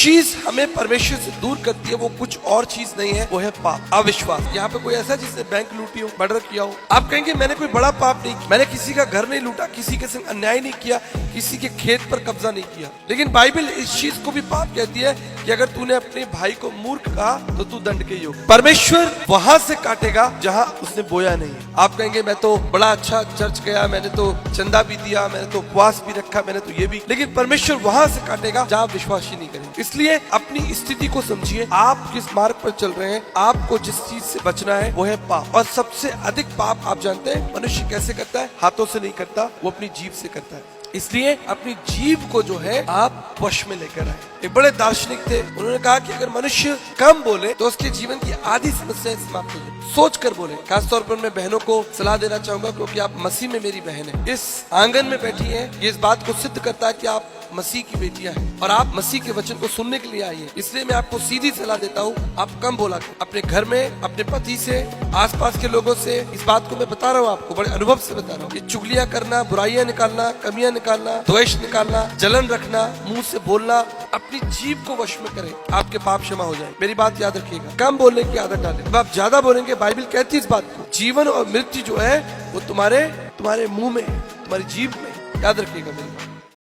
चीज हमें परमेश्वर से दूर करती है वो कुछ और चीज नहीं है, वो है पाप, अविश्वास। यहाँ पे कोई ऐसा जिसने बैंक लूटी हो, मर्डर किया हो, आप कहेंगे मैंने कोई बड़ा पाप नहीं किया, मैंने किसी का घर नहीं लूटा, किसी के संग अन्याय नहीं किया, किसी के खेत पर कब्जा नहीं किया। लेकिन बाइबल इस चीज को भी पाप कहती है कि अगर तूने अपने भाई को मूर्ख कहा तो तू दंड के योग्य। परमेश्वर वहां से काटेगा जहां उसने बोया नहीं है। आप कहेंगे मैं तो बड़ा अच्छा चर्च गया, मैंने तो चंदा भी दिया, मैंने तो उपवास भी रखा, मैंने तो ये भी, लेकिन परमेश्वर वहां से काटेगा जहां विश्वास ही नहीं करेंगे। इसलिए अपनी स्थिति को समझिए, आप किस मार्ग पर चल रहे हैं, आपको जिस चीज से बचना है वो है पाप। और सबसे अधिक पाप आप जानते हैं मनुष्य कैसे करता है? हाथों से नहीं करता, वो अपनी जीभ से करता है। इसलिए अपनी जीभ को जो है आप वश में लेकर आए। एक बड़े दार्शनिक थे, उन्होंने कहा कि अगर मनुष्य कम बोले तो उसके जीवन की आधी समस्याएं समाप्त हो जाए। सोच कर बोले। खासतौर पर मैं बहनों को सलाह देना चाहूंगा क्योंकि आप मसीह में मेरी बहन है, इस आंगन में बैठी है, ये इस बात को सिद्ध करता है कि आप मसीह की बेटियां हैं और आप मसीह के वचन को सुनने के लिए आई है। इसलिए मैं आपको सीधी सलाह देता हूँ, आप कम बोला करें। अपने घर में, अपने पति से, आसपास के लोगों से, इस बात को मैं बता रहा हूँ, आपको बड़े अनुभव से बता रहा हूँ। ये चुगलियां करना, बुराइयां निकालना, कमियां निकालना, द्वेष निकालना, जलन रखना, मुंह से बोलना, अपनी जीभ को वश में करें, आपके पाप क्षमा हो जाए। मेरी बात याद रखिएगा, कम बोलने की आदत डालें। अब आप ज्यादा बोलेंगे, बाइबल कहती है इस बात को, जीवन और मृत्यु जो है वो तुम्हारे मुंह में है, तुम्हारी जीभ में। याद रखिएगा मेरी बात।